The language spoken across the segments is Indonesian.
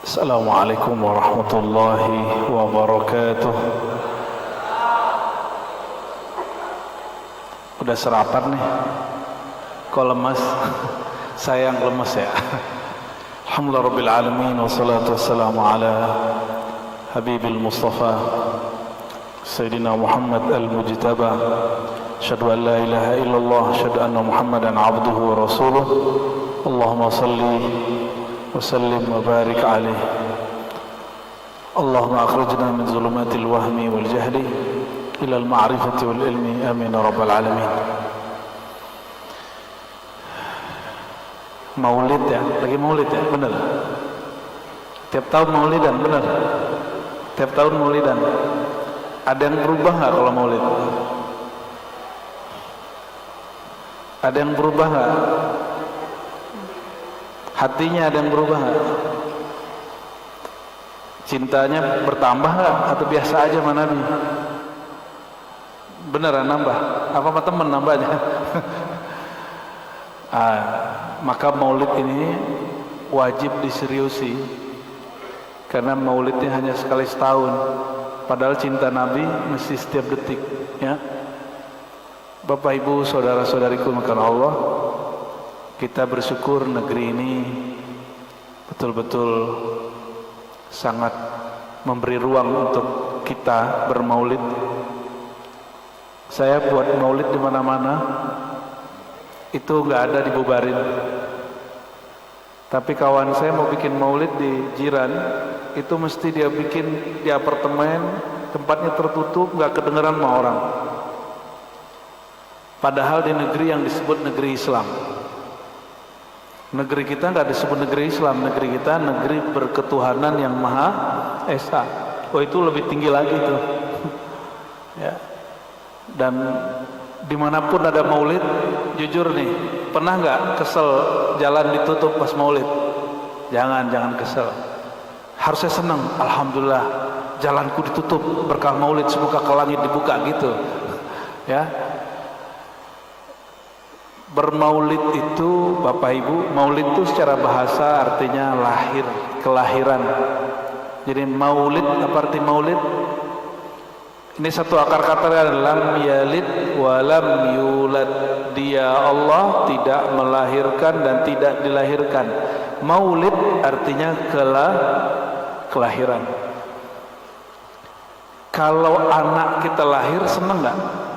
Assalamualaikum warahmatullahi wabarakatuh. Udah sarapan nih? Kok lemas? Saya yang lemas ya. Alhamdulillah Rabbil Alamin. Wassalatu wassalamu ala Habibil Mustafa Sayyidina Muhammad Al-Mujtaba. Asyhadu an la ilaha illallah, asyhadu anna Muhammadan abduhu wa rasuluh. Allahumma salli وسلم وبارك عليه اللهم أخرجنا من ظلمات الوهم والجهل إلى المعرفة والعلم آمين رب العالمين. Maulid ya, lagi maulid ya, benar. Tiap tahun maulidan, benar. Tiap tahun maulidan. Ada yang berubah nggak kalau maulid? Ada yang berubah nggak? Hatinya ada yang berubah nggak? Cintanya bertambah nggak? Atau biasa aja sama Nabi? Beneran nambah? Apa sama temen nambahnya? Maka maulid ini wajib diseriusi, karena maulidnya hanya sekali setahun, padahal cinta Nabi mesti setiap detik ya. Bapak ibu saudara saudariku makan Allah, kita bersyukur negeri ini betul-betul sangat memberi ruang untuk kita bermaulid. Saya buat maulid di mana-mana itu nggak ada dibubarin. Tapi kawan saya mau bikin maulid di jiran, itu mesti dia bikin di apartemen, tempatnya tertutup, nggak kedengeran sama orang. Padahal di negeri yang disebut negeri Islam. Negeri kita nggak disebut negeri Islam, negeri kita negeri berketuhanan yang Maha Esa. Oh, itu lebih tinggi lagi tuh. Ya. Dan dimanapun ada maulid, jujur nih, pernah nggak kesel jalan ditutup pas maulid? Jangan kesel. Harusnya senang. Alhamdulillah, jalanku ditutup berkah maulid, semoga ke langit dibuka gitu. Ya. Bermaulid itu Bapak Ibu, maulid itu secara bahasa artinya lahir, kelahiran. Jadi maulid, apa arti maulid? Ini satu akar kata lam yalid wa lam yulad. Dia Allah tidak melahirkan dan tidak dilahirkan. Maulid artinya kelahiran. Kalau anak kita lahir senang nggak?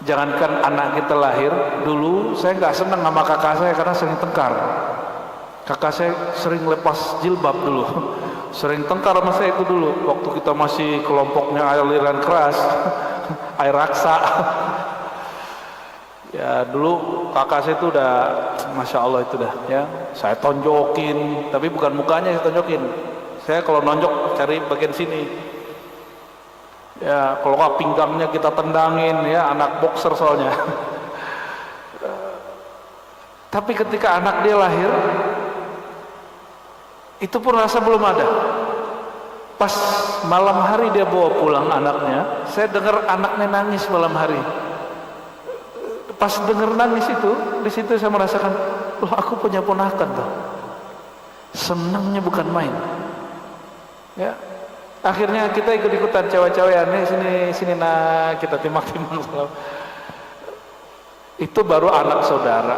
Jangankan anak kita lahir, dulu saya nggak senang sama kakak saya karena sering tengkar. Kakak saya sering lepas jilbab dulu, sering tengkar sama saya itu dulu. Waktu kita masih kelompoknya aliran keras, air raksa. Ya dulu kakak saya itu udah, masya Allah itu dah. Ya, saya tonjokin, tapi bukan mukanya saya tonjokin. Saya kalau nonjok cari bagian sini. Ya, kalau nggak pinggangnya kita tendangin ya, anak boxer soalnya. Tapi ketika anak dia lahir, itu pun rasa belum ada. Pas malam hari dia bawa pulang anaknya, saya dengar anaknya nangis malam hari. Pas dengar nangis itu, di situ saya merasakan, loh aku punya ponakan tuh. Senangnya bukan main. Ya. Akhirnya kita ikut-ikutan cewek-cewekan sini nah kita timbang-timbang. Itu baru anak saudara.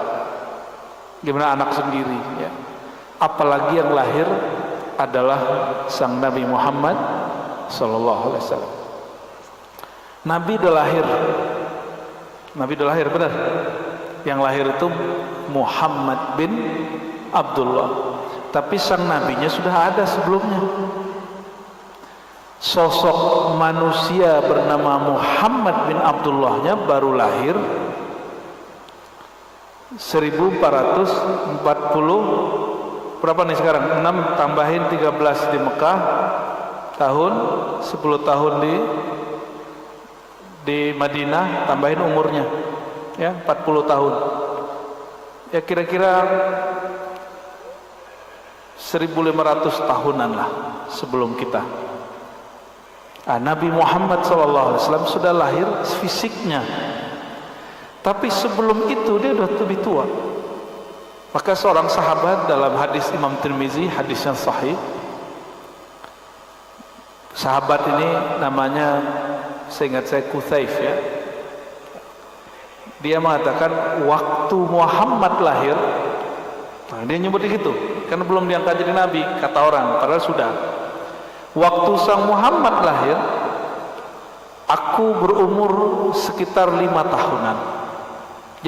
Gimana anak sendiri ya. Apalagi yang lahir adalah sang Nabi Muhammad sallallahu alaihi wasallam. Nabi udah lahir benar. Yang lahir itu Muhammad bin Abdullah. Tapi sang nabinya sudah ada sebelumnya. Sosok manusia bernama Muhammad bin Abdullahnya baru lahir 1440, berapa nih sekarang? 6 tambahin 13 di Mekah, tahun 10 tahun di Madinah, tambahin umurnya ya 40 tahun. Ya kira-kira 1500 tahunan lah sebelum kita. Nabi Muhammad SAW sudah lahir fisiknya, tapi sebelum itu dia sudah lebih tua. Maka seorang sahabat dalam hadis Imam Tirmizi, hadis yang sahih, sahabat ini namanya, seingat saya, Kuthaif ya. Dia mengatakan waktu Muhammad lahir, nah, dia nyebut gitu, karena belum diangkat jadi nabi, kata orang, padahal sudah. Waktu sang Muhammad lahir, aku berumur sekitar 5 tahunan.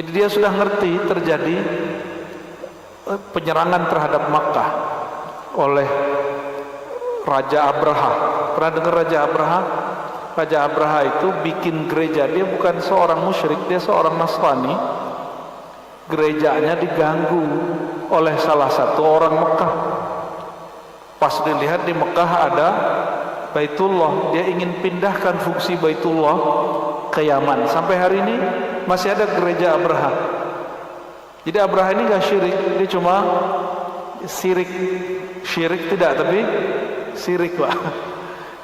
Jadi dia sudah ngerti terjadi penyerangan terhadap Makkah oleh Raja Abraha. Pernah dengar Raja Abraha? Raja Abraha itu bikin gereja. Dia bukan seorang musyrik, dia seorang Nasrani. Gerejanya diganggu oleh salah satu orang Mekah. Pas dilihat di Mekah ada Baitullah, dia ingin pindahkan fungsi Baitullah ke Yaman. Sampai hari ini masih ada gereja Abraha. Jadi Abraha ini gak syirik, dia cuma syirik tidak, tapi syirik Pak.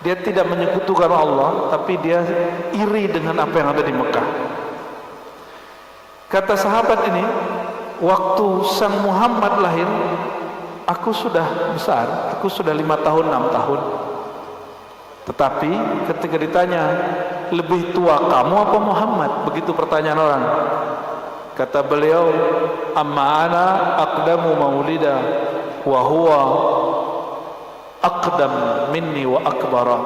Dia tidak menyekutukan Allah, tapi dia iri dengan apa yang ada di Mekah. Kata sahabat ini, waktu sang Muhammad lahir, aku sudah besar, aku sudah 5 tahun, 6 tahun. Tetapi ketika ditanya, lebih tua kamu apa Muhammad? Begitu pertanyaan orang. Kata beliau, amma ana aqdamu maulida wa huwa aqdam minni wa akbara.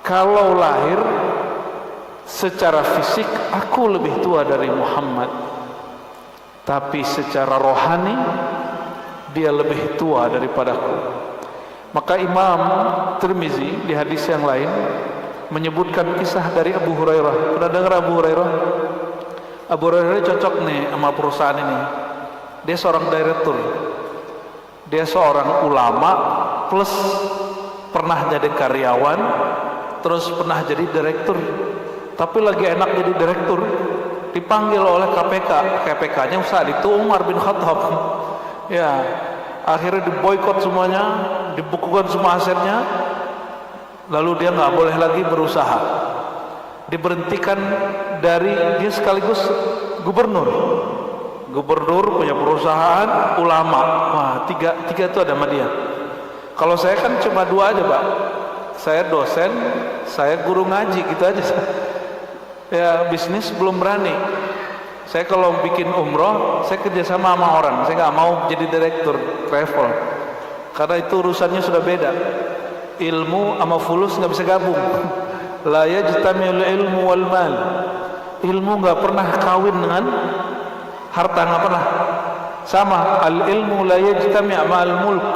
Kalau lahir secara fisik aku lebih tua dari Muhammad, tapi secara rohani dia lebih tua daripadaku. Maka Imam Tirmizi di hadis yang lain menyebutkan kisah dari Abu Hurairah. Pernah dengar Abu Hurairah? Abu Hurairah cocok nih sama perusahaan ini. Dia seorang direktur, dia seorang ulama plus pernah jadi karyawan, terus pernah jadi direktur. Tapi lagi enak jadi direktur, dipanggil oleh KPK. KPK-nya saat itu Umar bin Khattab. Ya, akhirnya diboikot semuanya, dibukukan semua asetnya, lalu dia nggak boleh lagi berusaha, diberhentikan dari, dia sekaligus gubernur punya perusahaan, ulama. Wah, tiga itu ada sama dia. Kalau saya kan cuma 2 aja Pak, saya dosen, saya guru ngaji, gitu aja. Ya, bisnis belum berani. Saya kalau bikin umroh, saya kerjasama sama orang, saya nggak mau jadi direktur travel, karena itu urusannya sudah beda. Ilmu sama fulus nggak bisa gabung. La yajtami'ul ilmu wal mal. Ilmu nggak pernah kawin dengan harta, nggak pernah. Sama, al ilmu la yajtami' ma'al mulk.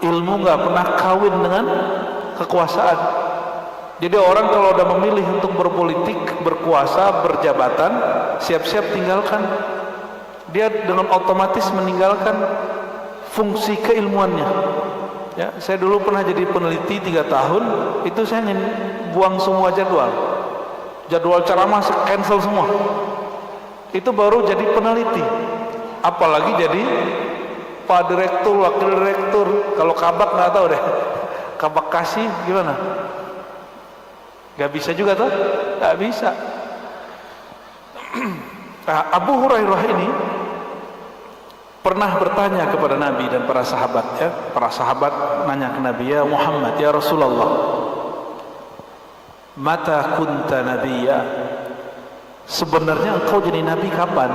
Ilmu nggak pernah kawin dengan kekuasaan. Jadi orang kalau udah memilih untuk berpolitik, berkuasa, berjabatan, siap-siap tinggalkan. Dia dengan otomatis meninggalkan fungsi keilmuannya. Ya, saya dulu pernah jadi peneliti 3 tahun, itu saya buang semua jadwal ceramah cancel semua. Itu baru jadi peneliti, apalagi jadi pak direktur, wakil direktur. Kalau kabak nggak tahu deh, kabak kasih gimana? Gak bisa juga tuh, gak bisa. Nah, Abu Hurairah ini pernah bertanya kepada Nabi dan para sahabat, ya. Para sahabat nanya ke Nabi, ya Muhammad, ya Rasulullah, mata kunta nabiyya, sebenarnya engkau jadi nabi kapan?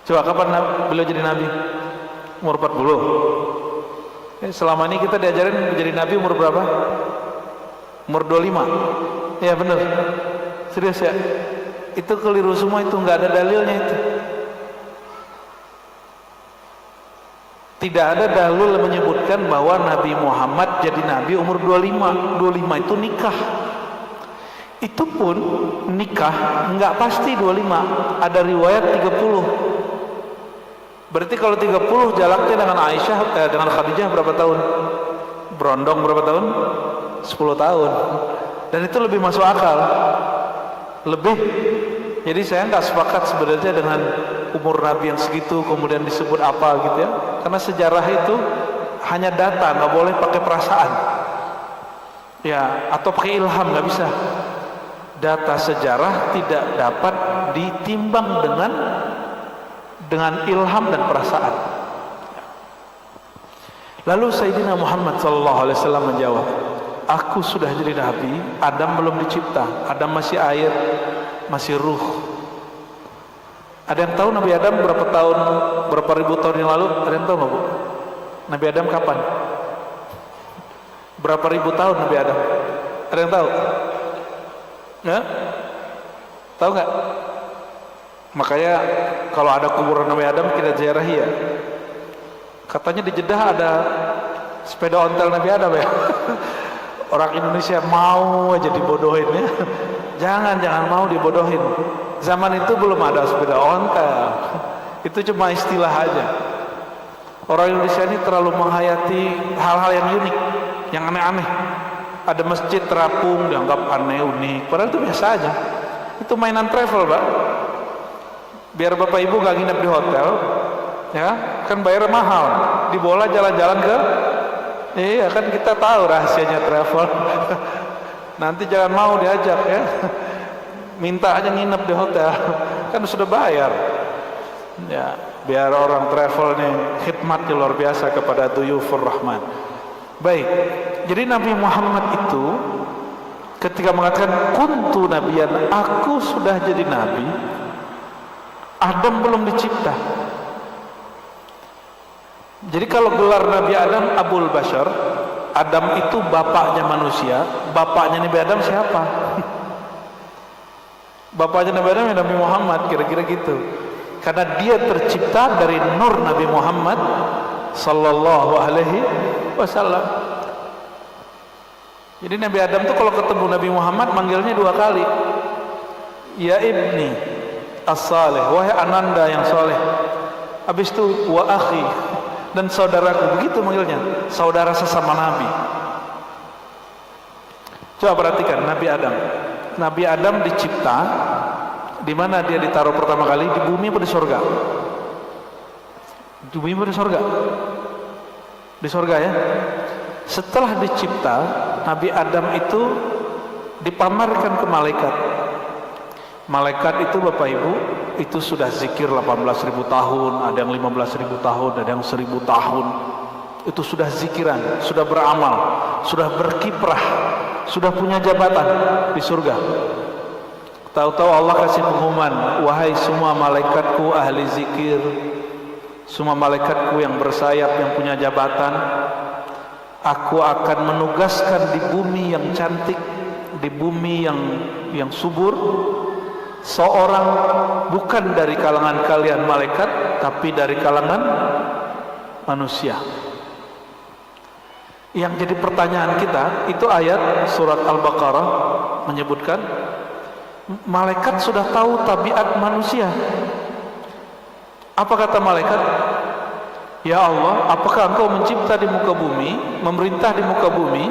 Coba kapan beliau jadi nabi? Umur 40. Selama ini kita diajarin menjadi nabi umur berapa? Umur 25. Ya benar, serius ya, itu keliru semua, itu nggak ada dalilnya itu. Tidak ada dalil yang menyebutkan bahwa Nabi Muhammad jadi nabi umur 25. 25 itu nikah. Itu pun nikah nggak pasti 25, ada riwayat 30. Berarti kalau 30 jaraknya dengan Aisyah, dengan Khadijah berapa tahun? Berondong berapa tahun? 10 tahun. Dan itu lebih masuk akal, lebih. Jadi saya nggak sepakat sebenarnya dengan umur Nabi yang segitu kemudian disebut apa gitu ya, karena sejarah itu hanya data, nggak boleh pakai perasaan ya, atau pakai ilham, nggak bisa. Data sejarah tidak dapat ditimbang dengan dengan ilham dan perasaan. Lalu Sayyidina Muhammad SAW menjawab, aku sudah jadi nabi, Adam belum dicipta. Adam masih air, masih ruh. Ada yang tahu Nabi Adam berapa ribu tahun yang lalu? Ada yang tahu nggak, Bu? Nabi Adam kapan? Berapa ribu tahun Nabi Adam? Ada yang tahu? Ya? Tahu nggak? Makanya kalau ada kuburan Nabi Adam kita ziarahi ya. Katanya di Jeddah ada sepeda ontel Nabi Adam ya. Orang Indonesia mau aja dibodohin ya. Jangan mau dibodohin. Zaman itu belum ada sepeda ontel. Itu cuma istilah aja. Orang Indonesia ini terlalu menghayati hal-hal yang unik, yang aneh-aneh. Ada masjid terapung dianggap aneh, unik. Padahal itu biasa aja. Itu mainan travel, Pak. Biar Bapak Ibu gak nginep di hotel, ya kan bayar mahal. Dibola jalan-jalan ke, iya kan kita tahu rahasianya travel. Nanti jangan mau diajak ya. Minta aja nginep di hotel, kan sudah bayar. Ya, biar orang travel nih khidmatnya luar biasa kepada Duyufur Rahman. Baik, jadi Nabi Muhammad itu ketika mengatakan kuntu nabiyan, aku sudah jadi nabi, Adam belum dicipta. Jadi kalau gelar Nabi Adam Abul Bashar, Adam itu bapaknya manusia, bapaknya Nabi Adam siapa? Bapaknya Nabi Adam ya Nabi Muhammad, kira-kira gitu. Karena dia tercipta dari nur Nabi Muhammad sallallahu alaihi wasallam. Jadi Nabi Adam tuh kalau ketemu Nabi Muhammad manggilnya 2 kali. Ya ibni as-salih, wahai ananda yang soleh. Habis itu wa akhi, dan saudaraku, begitu manggilnya, saudara sesama Nabi. Coba perhatikan Nabi Adam. Nabi Adam dicipta di mana dia ditaruh pertama kali, di bumi atau di surga? Di bumi atau di surga? Di surga ya. Setelah dicipta, Nabi Adam itu dipamerkan ke malaikat. Malaikat itu Bapak Ibu, itu sudah zikir 18.000 tahun, ada yang 15.000 tahun, ada yang 1.000 tahun. Itu sudah zikiran, sudah beramal, sudah berkiprah, sudah punya jabatan di surga. Tahu-tahu Allah kasih pengumuman, wahai semua malaikatku ahli zikir, semua malaikatku yang bersayap, yang punya jabatan, aku akan menugaskan di bumi yang cantik, di bumi yang subur, seorang bukan dari kalangan kalian malaikat, tapi dari kalangan manusia. Yang jadi pertanyaan kita, itu ayat surat Al-Baqarah menyebutkan malaikat sudah tahu tabiat manusia. Apa kata malaikat? Ya Allah, apakah engkau mencipta di muka bumi, memerintah di muka bumi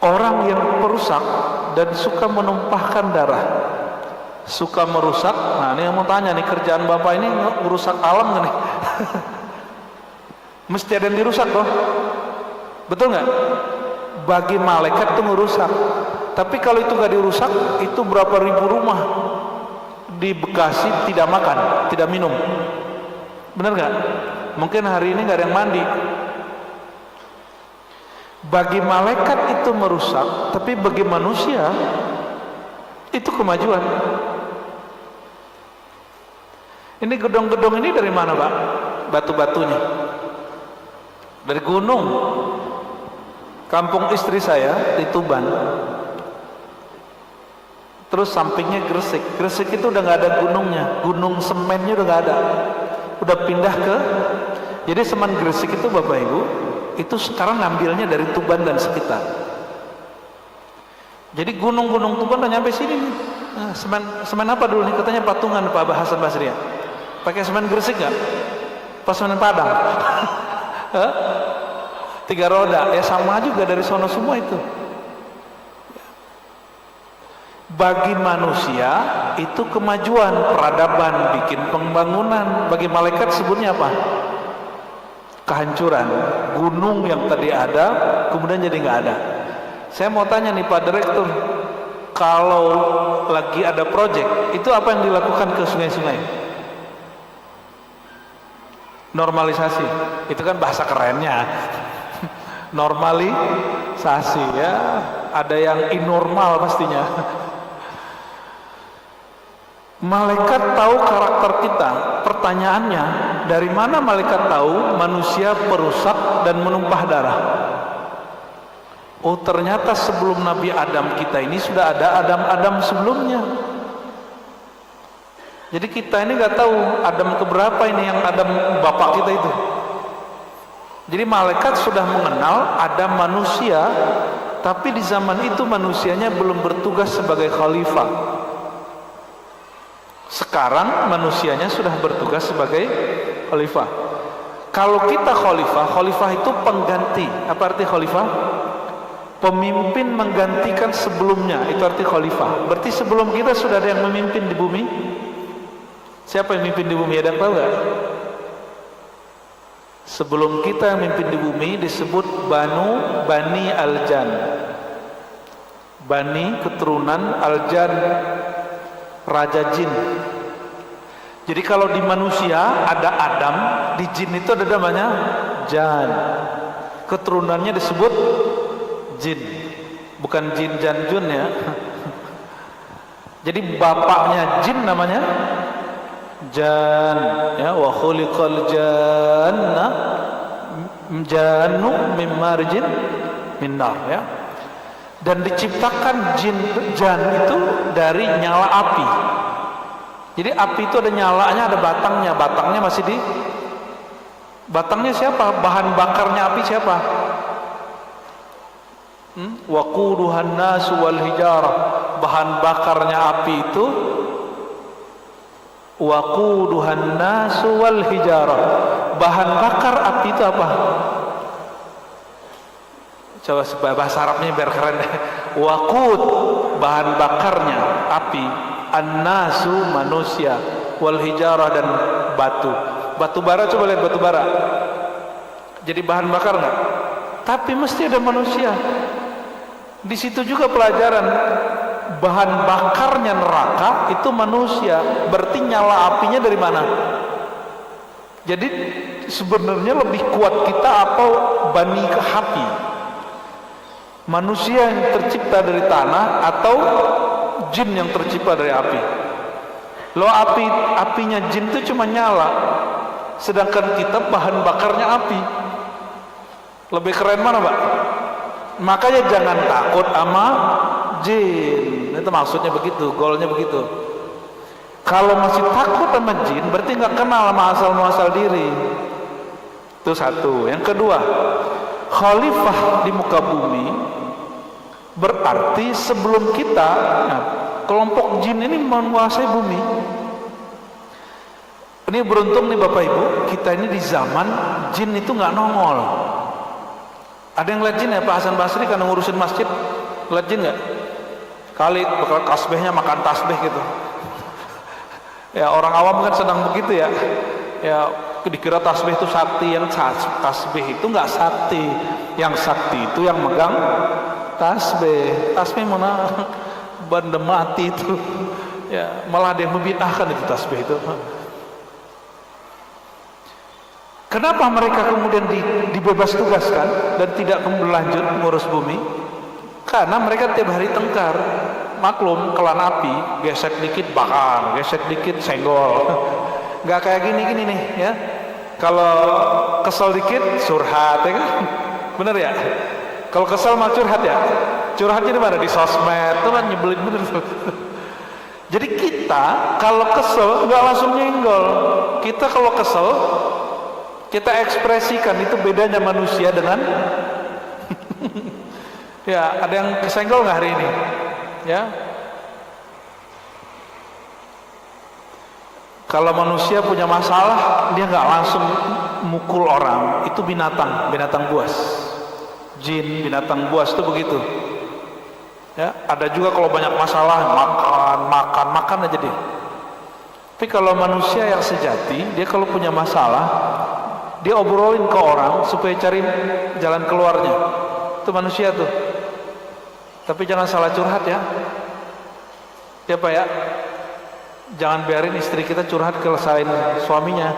orang yang perusak dan suka menumpahkan darah, suka merusak? Nah ini yang mau tanya nih, kerjaan Bapak ini merusak alam gak nih? Mesti ada yang dirusak loh, betul nggak? Bagi malaikat itu merusak. Tapi kalau itu nggak dirusak, itu berapa ribu rumah di Bekasi tidak makan, tidak minum. Benar nggak? Mungkin hari ini nggak ada yang mandi. Bagi malaikat itu merusak, tapi bagi manusia itu kemajuan. Ini gedung-gedung ini dari mana, Pak? Batu-batunya dari gunung. Kampung istri saya di Tuban, terus sampingnya Gresik. Gresik itu udah nggak ada gunungnya, gunung semennya udah nggak ada, udah pindah ke. Jadi semen Gresik itu Bapak Ibu, itu sekarang ngambilnya dari Tuban dan sekitar. Jadi gunung-gunung Tuban udah nyampe sini nih. Nah, semen apa dulu nih? Katanya patungan Pak Hasan Basri ya. Pakai semen Gresik nggak? Pas semen Padang. 3 roda, ya sama juga dari sono semua itu. Bagi manusia itu kemajuan, peradaban, bikin pembangunan. Bagi malaikat sebutnya apa? Kehancuran. Gunung yang tadi ada kemudian jadi nggak ada. Saya mau tanya nih Pak Direktur, kalau lagi ada proyek, itu apa yang dilakukan ke sungai-sungai? Normalisasi, itu kan bahasa kerennya. Normalisasi ya, ada yang inormal pastinya. Malaikat tahu karakter kita. Pertanyaannya, dari mana malaikat tahu manusia perusak dan menumpah darah? Oh, ternyata sebelum Nabi Adam kita ini sudah ada Adam sebelumnya. Jadi kita ini nggak tahu Adam keberapa ini, yang Adam bapak kita itu. Jadi malaikat sudah mengenal ada manusia, tapi di zaman itu manusianya belum bertugas sebagai khalifah. Sekarang manusianya sudah bertugas sebagai khalifah. Kalau kita khalifah itu pengganti. Apa arti khalifah? Pemimpin menggantikan sebelumnya, itu arti khalifah. Berarti sebelum kita sudah ada yang memimpin di bumi. Siapa yang memimpin di bumi? Ada yang tahu nggak? Sebelum kita yang memimpin di bumi disebut Bani Aljan. Bani keturunan Aljan, raja jin. Jadi kalau di manusia ada Adam, di jin itu ada namanya Jan. Keturunannya disebut jin, bukan jin Janjun ya. Jadi bapaknya jin namanya Jan, ya. Wa khuliqal jannu min marjin min nar, ya. Dan diciptakan jan itu dari nyala api. Jadi api itu ada nyalanya, ada batangnya. Batangnya masih di batangnya siapa? Bahan bakarnya api siapa? Waquduhan nasu wal hijarah. Bahan bakarnya api itu waquduhan nasu wal hijarah. Bahan bakar api itu apa? Coba bahasa Arabnya biar keren. Waqud, bahan bakarnya api, an-nasu manusia, wal hijarah dan batu. Batu bara, coba lihat batu bara. Jadi bahan bakar enggak? Tapi mesti ada manusia. Di situ juga pelajaran, bahan bakarnya neraka itu manusia. Berarti nyala apinya dari mana? Jadi sebenarnya lebih kuat kita apa Bani Hapi? Manusia yang tercipta dari tanah atau jin yang tercipta dari api? Lo apinya jin itu cuma nyala, sedangkan kita bahan bakarnya api. Lebih keren mana, Pak? Makanya jangan takut sama jin. Itu maksudnya begitu, goalnya begitu. Kalau masih takut sama jin, berarti nggak kenal sama asal muasal diri. Itu satu. Yang kedua, khalifah di muka bumi berarti sebelum kita, nah, kelompok jin ini menguasai bumi. Ini beruntung nih Bapak Ibu, kita ini di zaman jin itu nggak nongol. Ada yang lihat jin ya? Pak Hasan Basri kan ngurusin masjid, lihat jin nggak? Kali bakal tasbihnya makan tasbih gitu. Ya orang awam kan senang begitu ya. Ya dikira tasbih itu sakti, yang tasbih itu nggak sakti. Yang sakti itu yang megang tasbih. Tasbih mana benda mati itu. Ya malah ada yang membid'ahkan itu tasbih itu. Kenapa mereka kemudian dibebas tugaskan dan tidak berlanjut mengurus bumi? Karena mereka tiap hari tengkar. Maklum, kelan api, gesek dikit bakar, gesek dikit senggol. Nggak kayak gini nih ya. Kalau kesel dikit surhat ya kan? Bener ya? Kalau kesel mah curhat ya? Curhatnya di mana? Di sosmed, itu kan nyebelin bener. Jadi kita kalau kesel nggak langsung nyenggol. Kita kalau kesel kita ekspresikan. Itu bedanya manusia dengan ya, ada yang kesenggol nggak hari ini? Ya, kalau manusia punya masalah dia nggak langsung mukul orang, itu binatang buas. Jin, binatang buas itu begitu. Ya, ada juga kalau banyak masalah makan aja dia. Tapi kalau manusia yang sejati, dia kalau punya masalah dia obrolin ke orang supaya cari jalan keluarnya. Itu manusia tuh. Tapi jangan salah curhat ya. Ya Pak ya. Jangan biarin istri kita curhat ke selain suaminya.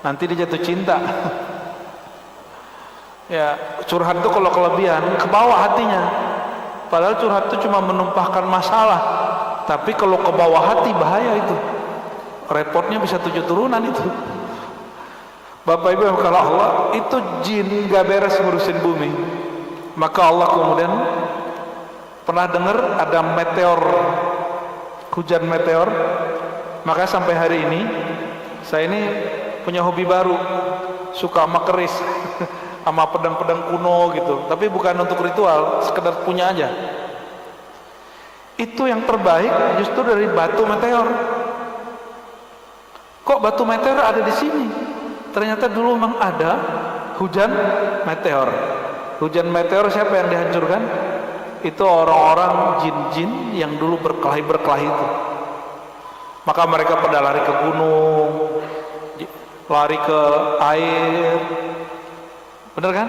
nanti dia jatuh cinta. Ya, curhat itu kalau kelebihan ke bawah hatinya. Padahal curhat itu cuma menumpahkan masalah, tapi kalau ke bawah hati bahaya itu. Repotnya bisa 7 turunan itu. Bapak Ibu, kalau Allah itu jin gak beres ngurusin bumi. Maka Allah kemudian pernah dengar ada meteor, hujan meteor. Maka sampai hari ini saya ini punya hobi baru, suka sama keris sama pedang-pedang kuno gitu, tapi bukan untuk ritual, sekedar punya aja. Itu yang terbaik justru dari batu meteor. Kok batu meteor ada di sini? Ternyata dulu memang ada hujan meteor. Hujan meteor siapa yang dihancurkan? Itu orang-orang jin-jin yang dulu berkelahi itu. Maka mereka pada lari ke gunung, lari ke air, bener kan?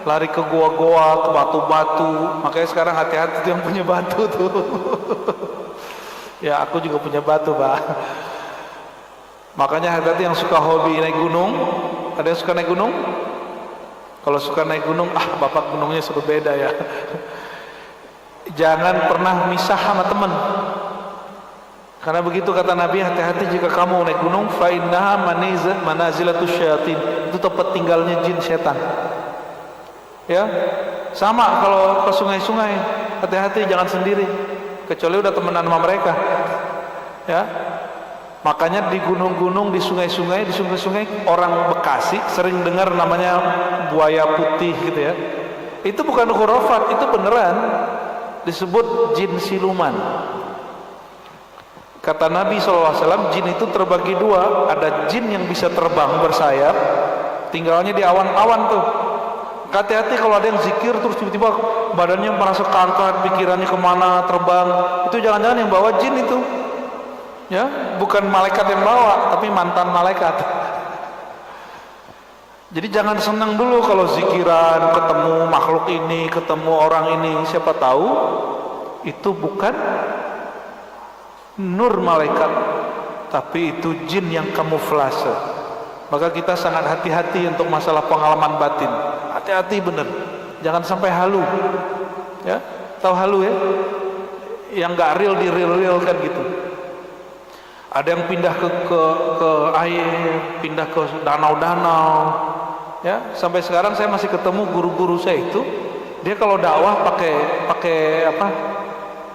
Lari ke goa-goa, ke batu-batu. Makanya sekarang hati-hati tuh yang punya batu tuh. Ya, aku juga punya batu, Pak. Makanya hati-hati yang suka hobi naik gunung. Ada yang suka naik gunung? Kalau suka naik gunung, bapak gunungnya sudah beda ya. Jangan pernah misah sama teman. Karena begitu kata Nabi, hati-hati jika kamu naik gunung, fa innaha manazilatus syayatin. Itu tempat tinggalnya jin setan. Ya. Sama kalau ke sungai-sungai, hati-hati jangan sendiri. Kecuali udah temenan sama mereka. Ya. Makanya di gunung-gunung, di sungai-sungai, orang Bekasi sering dengar namanya buaya putih gitu ya. Itu bukan khurafat, itu beneran disebut jin siluman. Kata Nabi SAW, jin itu terbagi 2. Ada jin yang bisa terbang bersayap, tinggalnya di awan-awan tuh. Hati-hati kalau ada yang zikir terus tiba-tiba badannya merasa keangkat, pikirannya kemana, terbang. Itu jangan-jangan yang bawa jin itu. Ya, bukan malaikat yang bawa, tapi mantan malaikat. Jadi jangan senang dulu kalau zikiran, ketemu makhluk ini, ketemu orang ini. Siapa tahu itu bukan nur malaikat, tapi itu jin yang kamuflase. Maka kita sangat hati-hati untuk masalah pengalaman batin. Hati-hati bener, jangan sampai halu. Ya, tahu halu ya? Yang nggak real di real kan gitu. Ada yang pindah ke air, pindah ke danau-danau. Ya, sampai sekarang saya masih ketemu guru-guru saya itu. Dia kalau dakwah pakai apa?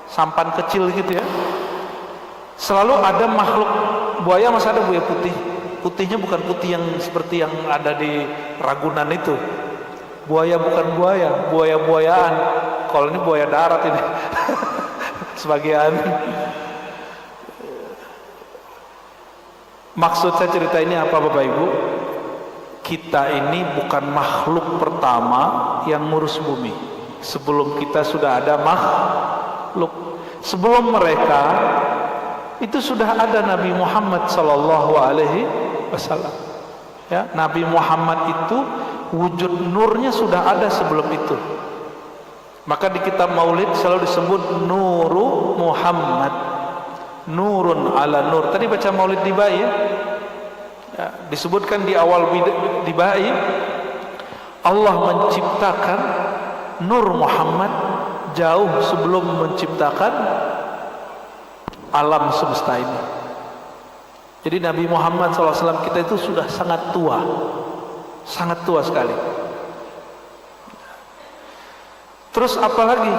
Sampan kecil gitu ya. Selalu ada makhluk buaya, masih ada buaya putih. Putihnya bukan putih yang seperti yang ada di Ragunan itu. Buaya bukan buaya, buaya-buayaan. Kalau ini buaya darat ini. Sebagian. Maksud saya cerita ini apa Bapak Ibu? Kita ini bukan makhluk pertama yang ngurus bumi. Sebelum kita sudah ada makhluk. Sebelum mereka itu sudah ada Nabi Muhammad sallallahu alaihi wasallam. Ya, Nabi Muhammad itu wujud nurnya sudah ada sebelum itu. Maka di kitab Maulid selalu disebut Nuru Muhammad. Nurun ala nur. Tadi baca Maulid Dibai ya. Ya, disebutkan di awal Dibai Allah menciptakan Nur Muhammad jauh sebelum menciptakan alam semesta ini. Jadi Nabi Muhammad SAW kita itu sudah sangat tua sekali. Terus apalagi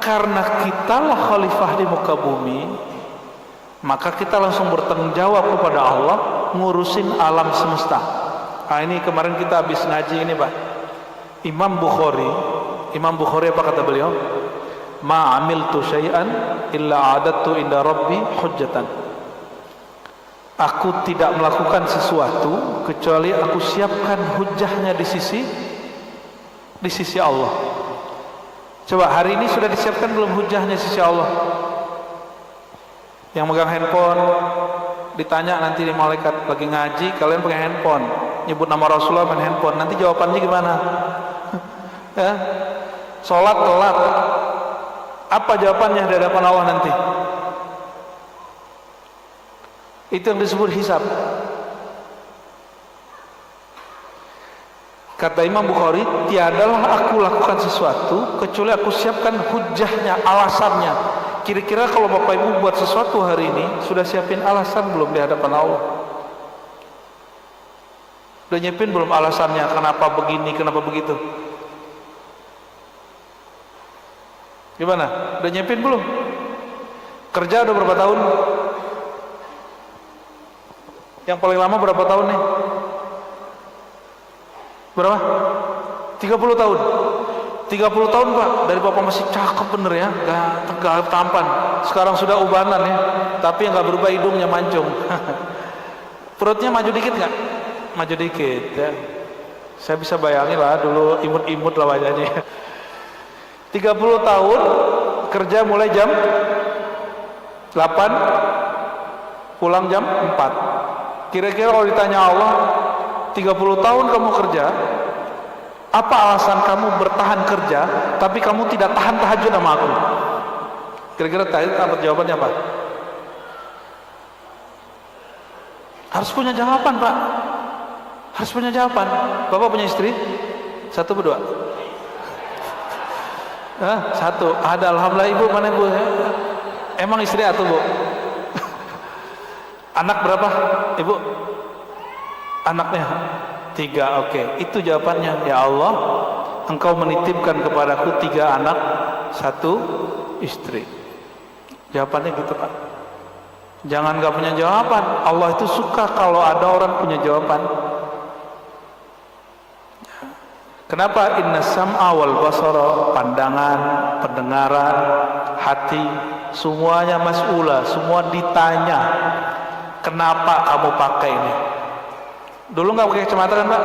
karena kitalah khalifah di muka bumi, maka kita langsung bertanggung jawab kepada Allah ngurusin alam semesta. Nah ini kemarin kita habis ngaji ini Pak, Imam Bukhari apa kata beliau? Ma amiltu syai'an illa adattu inda rabbi hujjatan. Aku tidak melakukan sesuatu kecuali aku siapkan hujahnya di sisi Allah. Coba hari ini sudah disiapkan belum hujahnya di sisi Allah? Yang megang handphone ditanya nanti di malaikat lagi ngaji, kalian pakai handphone, nyebut nama Rasulullah main handphone, nanti jawabannya gimana? Ya, sholat telat, apa jawabannya di hadapan Allah nanti? Itu yang disebut hisab. Kata Imam Bukhari, tiadalah aku lakukan sesuatu kecuali aku siapkan hujahnya, alasannya. Kira-kira kalau Bapak Ibu buat sesuatu hari ini, sudah siapin alasan belum di hadapan Allah? Udah nyiapin belum alasannya, kenapa begini, kenapa begitu? Gimana? Udah nyiapin belum? Kerja udah berapa tahun? Yang paling lama berapa tahun nih? Berapa? 30 tahun. 30 tahun Pak, dari Bapak masih cakep bener ya, gak tampan. Sekarang sudah ubanan ya, tapi yang gak berubah hidungnya mancung. Perutnya maju dikit gak? Maju dikit ya. Saya bisa bayangin lah dulu imut-imut lah wajahnya. 30 tahun kerja mulai jam 8, pulang jam 4. Kira-kira kalau ditanya Allah, 30 tahun kamu kerja, apa alasan kamu bertahan kerja tapi kamu tidak tahan tahajud sama aku? Kira-kira apa jawabannya Pak? Harus punya jawaban Pak. Harus punya jawaban. Bapak punya istri? Satu berdua? Satu. Ada, alhamdulillah. Ibu mana ibu? Emang istri atau Bu? Anak berapa Ibu? Anaknya 3. Oke, itu jawabannya. Ya Allah, Engkau menitipkan kepadaku 3 anak, 1 istri. Jawabannya gitu Pak. Jangan gak punya jawaban. Allah itu suka kalau ada orang punya jawaban. Kenapa? Inna sam'a wal basara, pandangan, pendengaran, hati, semuanya mas'ula, semua ditanya. Kenapa kamu pakai ini? Dulu nggak pakai kacamata kan Pak?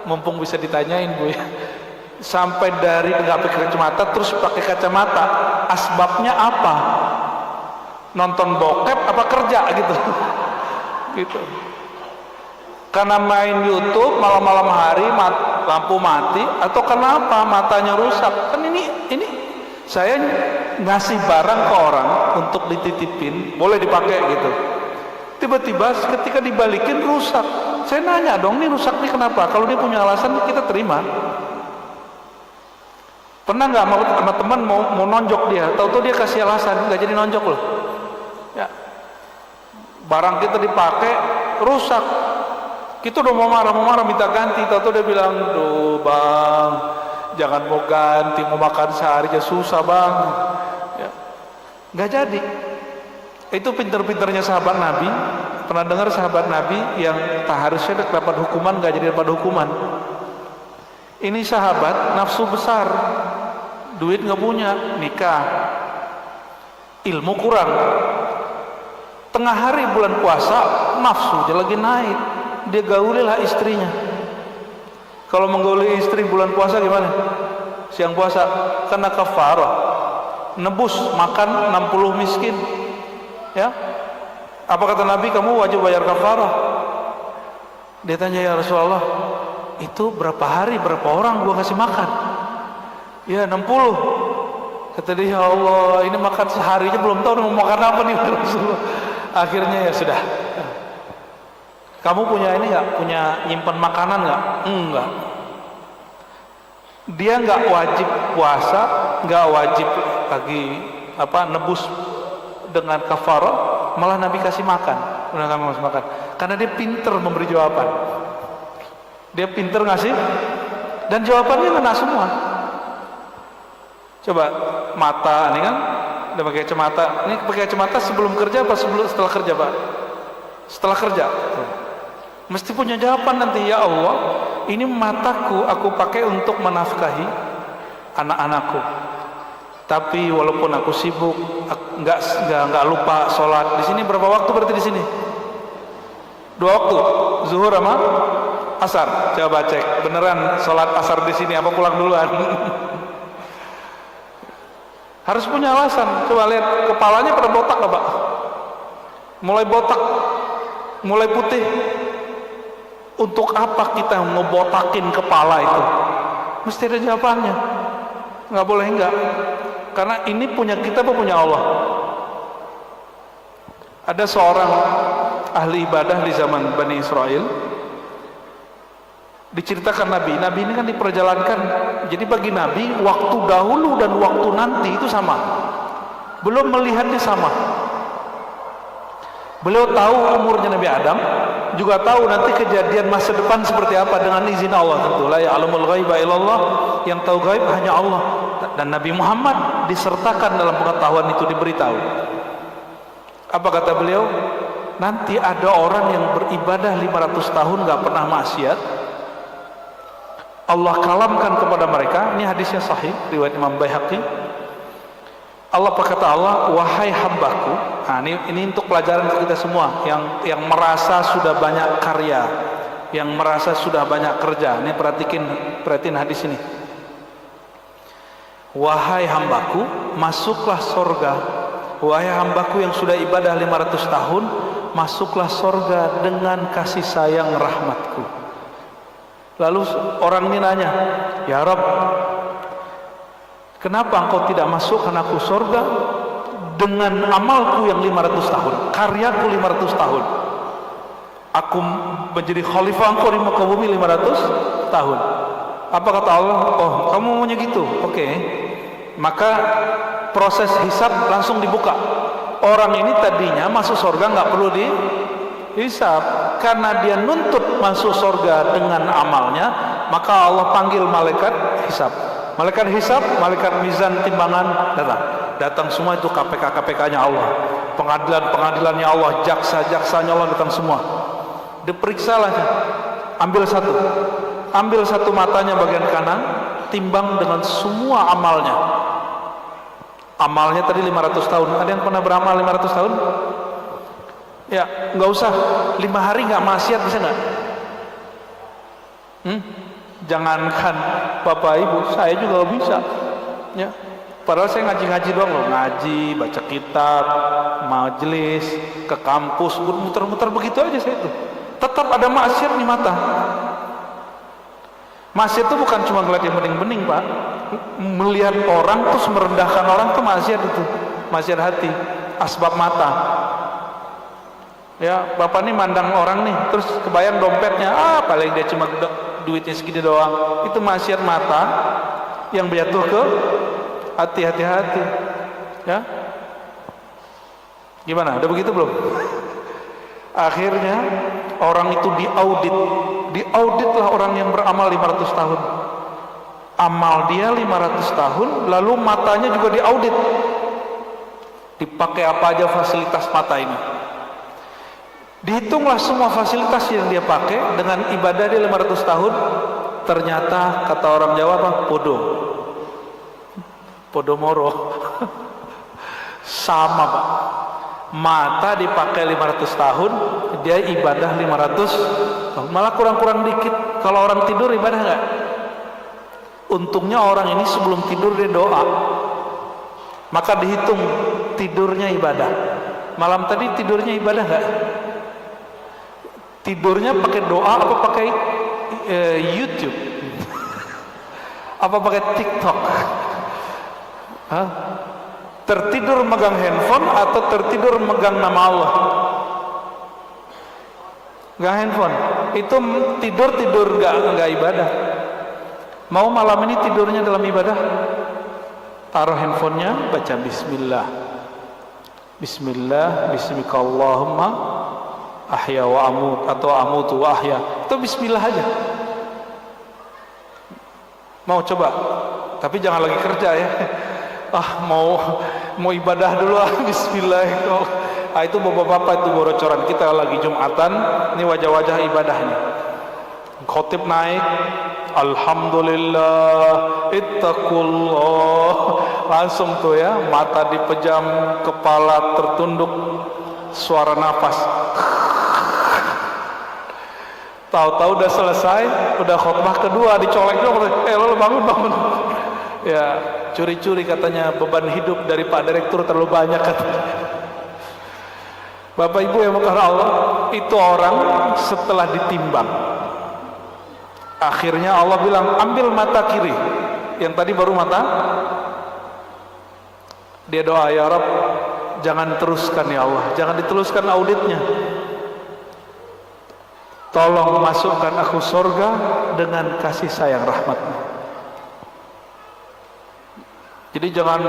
Mumpung bisa ditanyain Bu ya. Sampai dari nggak pakai kacamata terus pakai kacamata, asbabnya apa? Nonton bokep apa kerja gitu? Gitu. Karena main YouTube malam-malam hari, lampu mati, atau kenapa matanya rusak? Kan ini saya ngasih barang ke orang untuk dititipin, boleh dipakai gitu. Tiba-tiba ketika dibalikin rusak. Saya nanya dong, ini rusak nih kenapa? Kalau dia punya alasan kita terima. Pernah nggak sama teman mau nonjok dia, tahu-tahu dia kasih alasan, nggak jadi nonjok loh. Ya. Barang kita dipakai rusak. Kita udah mau marah minta ganti, tahu-tahu dia bilang, "Duh Bang, jangan mau ganti, mau makan sehari aja susah Bang." Ya. Nggak jadi. Itu pinter-pinternya sahabat Nabi. Pernah dengar sahabat Nabi yang tak harusnya dapat hukuman nggak jadi dapat hukuman? Ini sahabat nafsu besar, duit nggak punya, nikah, ilmu kurang. Tengah hari bulan puasa, nafsu dia lagi naik, dia gaulilah istrinya. Kalau menggauli istri bulan puasa gimana? Siang puasa, karena kafarah, nebus makan 60 miskin. Ya, apa kata Nabi? Kamu wajib bayar kafarah. Dia tanya, ya Rasulullah, itu berapa hari, berapa orang gua kasih makan? Ya 60. Kata dia, ya Allah, ini makan seharinya belum tahu mau makan apa nih Rasulullah. Akhirnya ya sudah. Kamu punya ini nggak? Punya nyimpan makanan nggak? Enggak. Dia nggak wajib puasa, nggak wajib lagi nebus dengan kafarah, malah Nabi kasih makan. Udah kamu kasih makan. Karena dia pinter memberi jawaban. Dia pinter ngasih, dan jawabannya kena semua. Coba mata ini kan, udah pakai kacamata. Ini pakai kacamata sebelum kerja apa setelah kerja Pak? Setelah kerja. Mesti punya jawaban nanti. Ya Allah, ini mataku aku pakai untuk menafkahi anak-anakku. Tapi walaupun aku sibuk, nggak lupa sholat. Di sini berapa waktu berarti di sini? 2 waktu, zuhur sama asar. Coba cek, beneran sholat asar di sini apa pulang duluan? Harus punya alasan. Coba lihat kepalanya pada botak nggak Pak? Mulai botak, mulai putih. Untuk apa kita ngebotakin kepala itu? Mesti ada jawabannya. Nggak boleh enggak. Karena ini punya kita apa punya Allah? Ada seorang ahli ibadah di zaman Bani Israel. Diceritakan Nabi ini kan diperjalankan. Jadi bagi Nabi waktu dahulu dan waktu nanti itu sama. Belum melihatnya sama. Beliau tahu umurnya Nabi Adam, juga tahu nanti kejadian masa depan seperti apa dengan izin Allah tentu. La ya'lamul ghaiba illallah, yang tahu gaib hanya Allah. Dan Nabi Muhammad disertakan dalam pengetahuan itu, diberitahu. Apa kata beliau? Nanti ada orang yang beribadah 500 tahun gak pernah maksiat, Allah kalamkan kepada mereka. Ini hadisnya sahih riwayat Imam Baihaqi. Allah berkata, Allah, wahai hambaku. Nah, ini untuk pelajaran untuk kita semua yang merasa sudah banyak karya, yang merasa sudah banyak kerja. Ini perhatiin hadis ini. Wahai hambaku, masuklah sorga. Wahai hambaku yang sudah ibadah 500 tahun, masuklah sorga dengan kasih sayang rahmatku. Lalu orang ini nanya, ya Rabb, kenapa engkau tidak masukkan aku sorga dengan amalku yang 500 tahun, karyaku 500 tahun, aku menjadi khalifah engkau di muka bumi 500 tahun. Apa kata Allah? Oh, kamu maunya gitu? Oke. Maka proses hisab langsung dibuka. Orang ini tadinya masuk sorga nggak perlu dihisab, karena dia nuntut masuk sorga dengan amalnya, maka Allah panggil malaikat hisab. Malaikat hisab, malaikat mizan timbangan datang semua. Itu KPK-KPK-nya Allah, pengadilan-pengadilannya Allah, jaksa-jaksanya Allah datang semua. Diperiksalah, ambil satu matanya bagian kanan, timbang dengan semua amalnya. Amalnya tadi 500 tahun. Ada yang pernah beramal 500 tahun? Ya, nggak usah 5 hari nggak maksiat, bisa nggak? Jangankan Bapak Ibu, saya juga nggak bisa. Ya, padahal saya ngaji-ngaji doang loh, ngaji, baca kitab, majelis, ke kampus, muter-muter begitu aja saya itu. Tetap ada maksiat di mata. Maksiat itu bukan cuma ngeliat yang bening-bening, Pak. Melihat orang terus merendahkan orang itu maksiat itu, maksiat hati, asbab mata. Ya, Bapak nih mandang orang nih, terus kebayang dompetnya, paling dia cuma duitnya segini doang. Itu maksiat mata yang jatuh ke hati. Ya, gimana? Udah begitu belum? Akhirnya orang itu diauditlah orang yang beramal 500 tahun. Amal dia 500 tahun, lalu matanya juga diaudit. Dipakai apa aja fasilitas mata ini. Dihitunglah semua fasilitas yang dia pakai dengan ibadah dia 500 tahun. Ternyata kata orang Jawa apa? Podomoro. Sama, Pak. Mata dipakai 500 tahun, dia ibadah 500 tahun. Malah kurang-kurang dikit. Kalau orang tidur ibadah nggak? Untungnya orang ini sebelum tidur dia doa, maka dihitung tidurnya ibadah. Malam tadi tidurnya ibadah nggak? Tidurnya pakai doa apa pakai YouTube? Apa pakai TikTok? Hah? Tertidur megang handphone atau tertidur megang nama Allah? Gak handphone. Itu tidur gak ibadah. Mau malam ini tidurnya dalam ibadah? Taruh handphonenya, baca Bismillah. Bismillah, Bismikallahumma ahya wa amut, atau amutu wa ahya. Itu Bismillah aja. Mau coba? Tapi jangan lagi kerja ya. Mau ibadah dulu Bismillah. Itu bapak-bapak, itu bocoran kita lagi Jumatan. Ini wajah-wajah ibadahnya. Khotib naik, Alhamdulillah, ittaqullah. Langsung tuh ya, mata dipejam, kepala tertunduk, suara nafas. Tahu-tahu udah selesai, udah khutbah kedua, dicolek dong. Lo bangun. Ya, curi-curi katanya beban hidup dari Pak Direktur terlalu banyak katanya. Bapak Ibu yang karena Allah, itu orang setelah ditimbang, akhirnya Allah bilang ambil mata kiri. Yang tadi baru mata. Dia doa, ya Rabb, jangan teruskan ya Allah, jangan diteruskan auditnya. tolong masukkan aku surga dengan kasih sayang rahmat-Mu. Jadi jangan,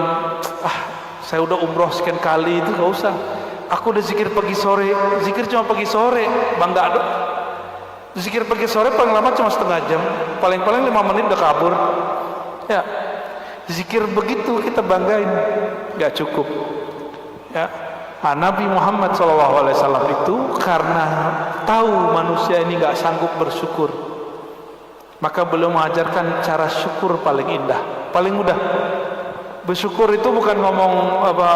saya udah umroh sekian kali, itu gak usah. Aku udah zikir pagi sore, zikir cuma pagi sore, bangga ada. Zikir pagi sore paling lama cuma setengah jam, paling-paling 5 menit udah kabur. Ya, zikir begitu kita banggain, gak cukup. Ya, Nabi Muhammad SAW itu karena tahu manusia ini gak sanggup bersyukur, maka beliau mengajarkan cara syukur paling indah, paling mudah. Bersyukur itu bukan ngomong apa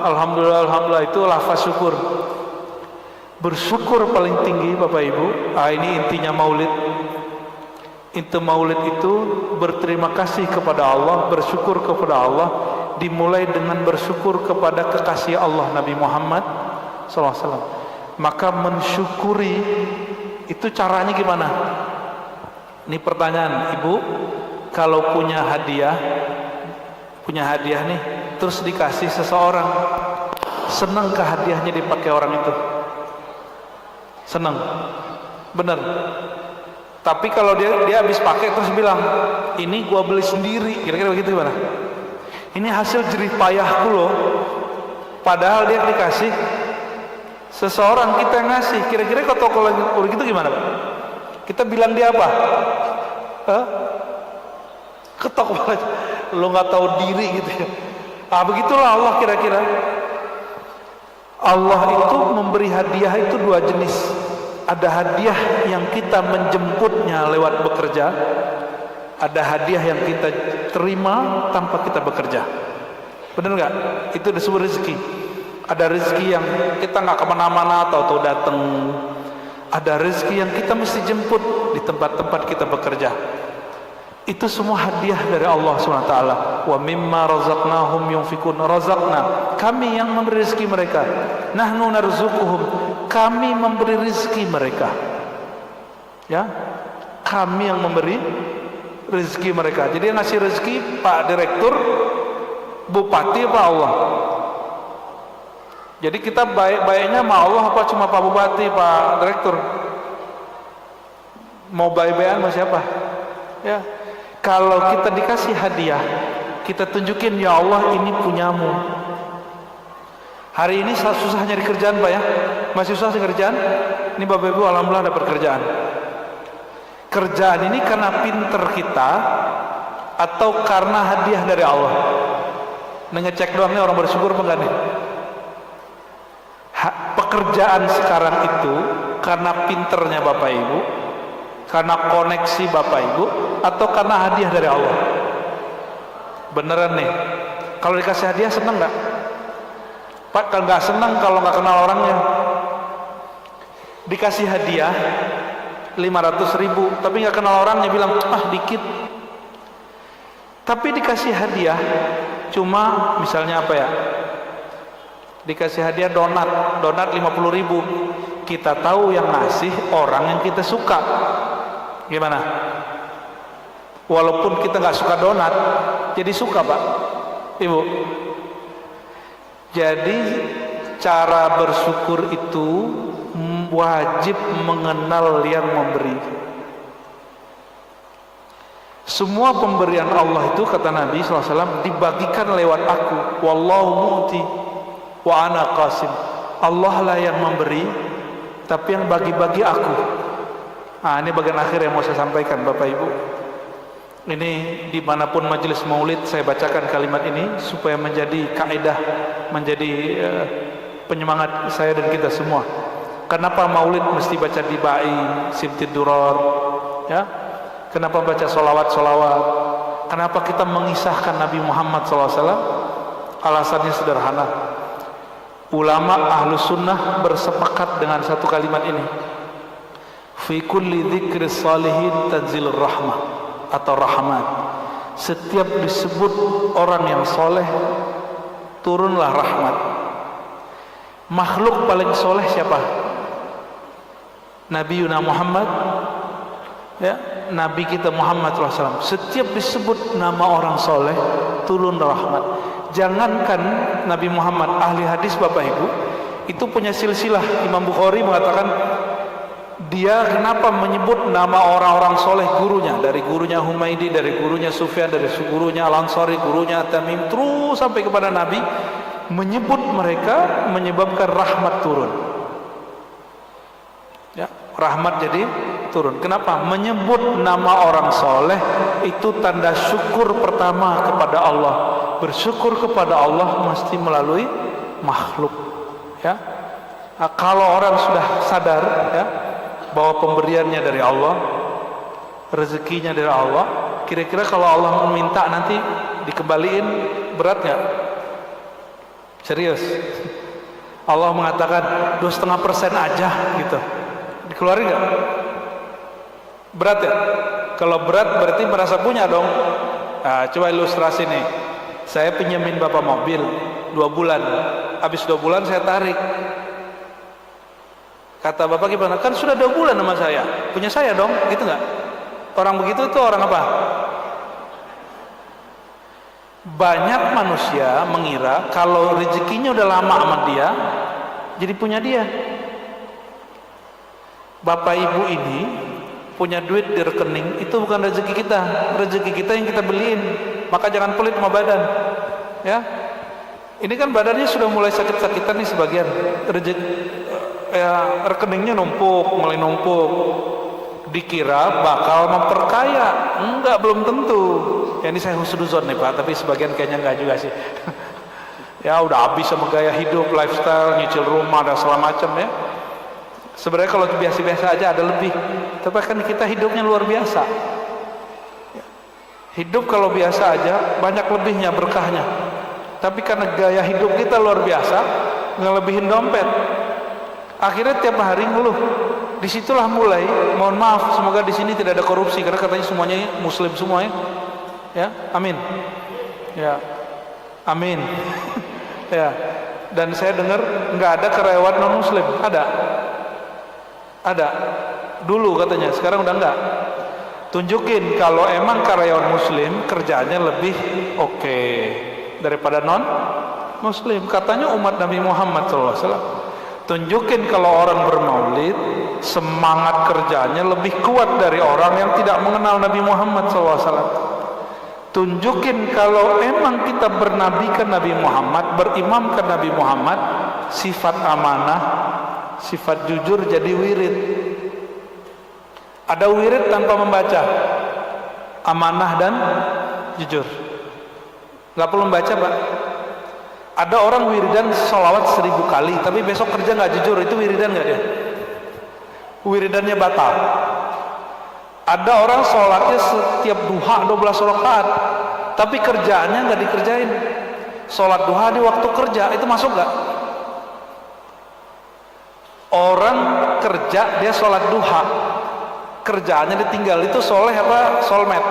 alhamdulillah alhamdulillah, itu lafaz syukur. Bersyukur paling tinggi Bapak Ibu, ini intinya maulid. Inti maulid itu berterima kasih kepada Allah, bersyukur kepada Allah, dimulai dengan bersyukur kepada kekasih Allah Nabi Muhammad SAW. Maka mensyukuri itu caranya gimana? Ini pertanyaan Ibu, kalau punya hadiah nih, terus dikasih seseorang, senang ke hadiahnya dipakai orang itu? Senang, bener. Tapi kalau dia habis pakai terus bilang, ini gua beli sendiri, kira-kira begitu gimana? Ini hasil jerih payahku loh. Padahal dia dikasih seseorang, kita yang ngasih. Kira-kira kalau gitu gimana Pak? Kita bilang dia apa? Ketok banget, lo nggak tahu diri gitu ya. Begitulah Allah kira-kira. Allah itu memberi hadiah itu 2 jenis. Ada hadiah yang kita menjemputnya lewat bekerja, ada hadiah yang kita terima tanpa kita bekerja. Benar nggak? Itu disebut rezeki. Ada rezeki yang kita nggak kemana-mana, tahu-tahu datang. Ada rezeki yang kita mesti jemput di tempat-tempat kita bekerja. Itu semua hadiah dari Allah SWT. Wa mimma razaqnahum yunfikun. Razaqna, kami yang memberi rezeki mereka. Nahnu narzuquhum, kami memberi rezeki mereka. Ya, kami yang memberi rezeki mereka. Jadi yang ngasih rezeki Pak Direktur, Bupati apa Allah? Jadi kita baik-baiknya sama Allah apa cuma Pak Bupati, Pak Direktur? Mau baik-baikan sama siapa? Ya, kalau kita dikasih hadiah, kita tunjukin, ya Allah ini punyamu. Hari ini susah nyari kerjaan Pak ya, masih susah nyari kerjaan. Ini Bapak Ibu alhamdulillah ada pekerjaan. Kerjaan ini karena pinter kita atau karena hadiah dari Allah? Ngecek doang nih orang bersyukur apa enggak nih? Pekerjaan sekarang itu karena pinternya Bapak Ibu, karena koneksi Bapak Ibu, atau karena hadiah dari Allah? Beneran nih, kalau dikasih hadiah seneng nggak? Pak, kalau nggak seneng kalau nggak kenal orangnya. Dikasih hadiah 500.000 tapi nggak kenal orangnya, bilang dikit. Tapi dikasih hadiah cuma misalnya apa ya, dikasih hadiah donat 50.000, kita tahu yang ngasih orang yang kita suka, gimana? Walaupun kita nggak suka donat, jadi suka Pak Ibu. Jadi cara bersyukur itu wajib mengenal yang memberi. Semua pemberian Allah itu kata Nabi SAW dibagikan lewat aku. Wallahu mu'ti wa ana qasim. Allah lah yang memberi, tapi yang bagi-bagi aku. Ini bagian akhir yang mau saya sampaikan Bapak Ibu. Ini dimanapun majelis maulid saya bacakan kalimat ini supaya menjadi kaidah, menjadi penyemangat saya dan kita semua. Kenapa maulid mesti baca di Ba'i, Simtid Duror, ya? Kenapa baca solawat-solawat? Kenapa kita mengisahkan Nabi Muhammad SAW? Alasannya sederhana. Ulama ahlu sunnah bersepakat dengan satu kalimat ini. Fi kulli dzikri salihin tanzilur rahmah atau rahmat. Setiap disebut orang yang soleh, turunlah rahmat. Makhluk paling soleh siapa? Nabi Yuna Muhammad, ya, Nabi kita Muhammad SAW. Setiap disebut nama orang soleh, turun rahmat. Jangankan Nabi Muhammad, ahli hadis Bapak Ibu itu punya silsilah. Imam Bukhari mengatakan dia kenapa menyebut nama orang-orang soleh gurunya, dari gurunya Humaidi, dari gurunya Sufyan, dari gurunya Al-Ansari, gurunya Tamim, terus sampai kepada Nabi, menyebut mereka menyebabkan rahmat turun. Ya, rahmat jadi turun. Kenapa? Menyebut nama orang soleh itu tanda syukur pertama kepada Allah. Bersyukur kepada Allah mesti melalui makhluk. Ya, nah, kalau orang sudah sadar ya bahwa pemberiannya dari Allah, rezekinya dari Allah, kira-kira kalau Allah meminta nanti dikembaliin berat nggak? Serius? Allah mengatakan 2,5% aja gitu, dikeluarin nggak? Berat ya? Kalau berat berarti merasa punya dong. Nah, coba ilustrasi nih, saya pinjemin bapak mobil 2 bulan, habis 2 bulan saya tarik. Kata bapak gimana? Kan sudah 2 bulan sama saya, punya saya dong, gitu nggak? Orang begitu itu orang apa? Banyak manusia mengira kalau rezekinya udah lama sama dia, jadi punya dia. Bapak ibu ini punya duit di rekening, itu bukan rezeki kita. Rezeki kita yang kita beliin. Maka jangan pelit sama badan. Ya, ini kan badannya sudah mulai sakit-sakitan nih sebagian. Rezeki ya, rekeningnya numpuk, mulai numpuk. Dikira bakal memperkaya, enggak, belum tentu. Ya, ini saya husnuzon nih Pak, tapi sebagian kayaknya enggak juga sih. Ya udah habis sama gaya hidup, lifestyle, nyicil rumah dan segala macam ya. Sebenarnya kalau biasa-biasa aja ada lebih, tapi kan kita hidupnya luar biasa. Hidup kalau biasa aja banyak lebihnya, berkahnya. Tapi karena gaya hidup kita luar biasa, ngelebihin dompet. Akhirnya tiap hari ngeluh. Disitulah mulai, mohon maaf, semoga di sini tidak ada korupsi karena katanya semuanya muslim semua ya. Ya, amin. Ya, amin. Ya. Dan saya dengar nggak ada karyawan non muslim, ada dulu katanya, sekarang udah enggak. Tunjukin kalau emang karyawan muslim kerjanya lebih oke daripada non muslim, katanya umat Nabi Muhammad SAW. Tunjukin kalau orang bermaulid semangat kerjanya lebih kuat dari orang yang tidak mengenal Nabi Muhammad SAW. Tunjukin kalau emang kita bernabikan Nabi Muhammad, berimamkan Nabi Muhammad, sifat amanah, sifat jujur jadi wirid. Ada wirid tanpa membaca, amanah dan jujur, nggak perlu membaca Pak. Ada orang wiridan sholawat 1000 kali tapi besok kerja nggak jujur, itu wiridan nggak dia? Wiridannya batal. Ada orang sholatnya setiap duha 12 rakaat tapi kerjaannya nggak dikerjain. Sholat duha di waktu kerja itu masuk nggak? Orang kerja dia sholat duha, kerjaannya ditinggal, itu soleh apa solmet?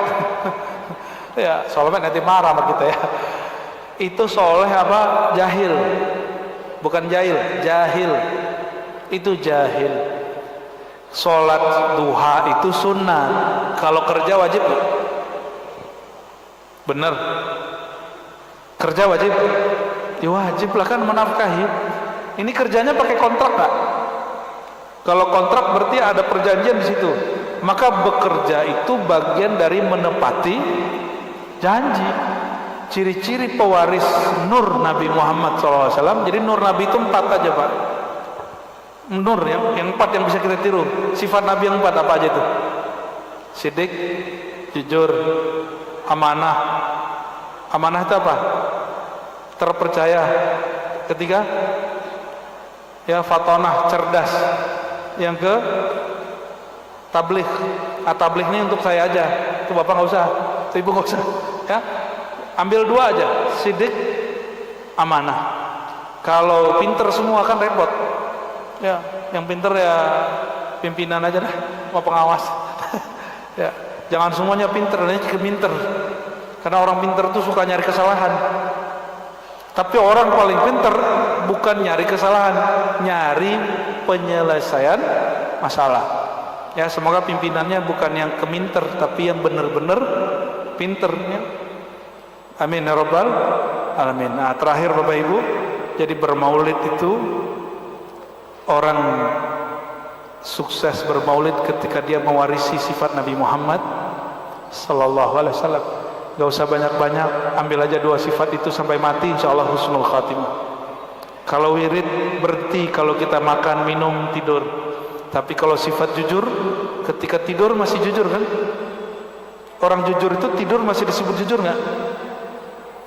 Ya solmet nanti marah sama kita ya. Itu soleh apa jahil? Bukan jahil, jahil. Itu jahil. Sholat duha itu sunnah, kalau kerja wajib. Bener? Kerja wajib? Ya wajib lah, kan menafkahi. Ini kerjanya pakai kontrak nggak? Kalau kontrak berarti ada perjanjian di situ. Maka bekerja itu bagian dari menepati janji. Ciri-ciri pewaris nur Nabi Muhammad SAW. Jadi nur Nabi itu 4 aja Pak. Nur yang 4 yang bisa kita tiru. Sifat Nabi yang 4 apa aja itu? Sidik, jujur, amanah. Amanah itu apa? Terpercaya. Ketiga, ya fatonah, cerdas. Yang ke tabligh. Tabligh ini untuk saya aja, itu bapak nggak usah, itu ibu nggak usah ya. Ambil 2 aja, sidik, amanah. Kalau pinter semua kan repot ya. Yang pinter ya pimpinan aja dah, mau pengawas. Ya, jangan semuanya pinter, ini pinter karena orang pinter tuh suka nyari kesalahan. Tapi orang paling pinter bukan nyari kesalahan, nyari penyelesaian masalah. Ya, semoga pimpinannya bukan yang keminter, tapi yang benar-benar pinter. Ya. Amin ya rabbal alamin. Nah, terakhir Bapak Ibu, jadi bermaulid itu orang sukses bermaulid ketika dia mewarisi sifat Nabi Muhammad sallallahu alaihi wasallam. Gak usah banyak-banyak, ambil aja 2 sifat itu sampai mati, insyaallah husnul khatimah. Kalau wirid berhenti kalau kita makan, minum, tidur. Tapi kalau sifat jujur, ketika tidur masih jujur kan? Orang jujur itu tidur masih disebut jujur nggak?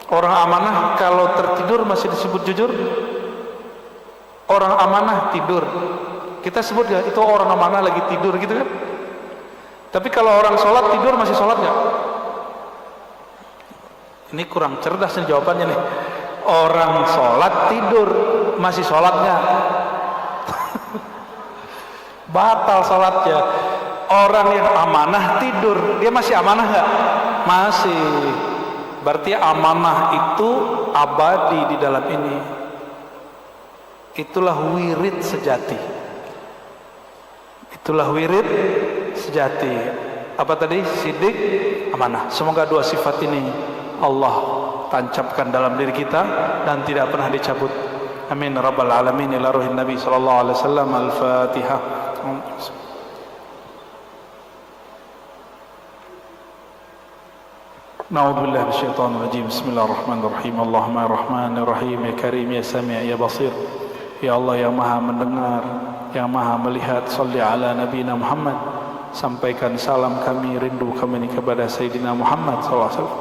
Orang amanah kalau tertidur masih disebut jujur? Orang amanah tidur, kita sebut ya itu orang amanah lagi tidur gitu kan? Tapi kalau orang sholat tidur masih sholat nggak? Ini kurang cerdas nih jawabannya nih. Orang sholat tidur masih sholat nggak? Batal sholatnya. Orang yang amanah tidur, dia masih amanah nggak? Masih. Berarti amanah itu abadi di dalam ini. Itulah wirid sejati. Itulah wirid sejati. Apa tadi? Sidik, amanah. Semoga 2 sifat ini Allah tancapkan dalam diri kita dan tidak pernah dicabut. Amin rabbal alamin. Ila ruhin Nabi sallallahu alaihi wasallam. Al-Fatihah. Na'udzu billahi minasyaitonir rajim. Bismillahirrahmanirrahim. Allahumma ya rahmanir rahim, ya karim, ya sami', ya basir. Ya Allah yang maha mendengar, yang maha melihat. Shalli ala nabiyina Muhammad. Sampaikan salam kami, rindu kami ini kepada Sayyidina Muhammad sallallahu alaihi wasallam.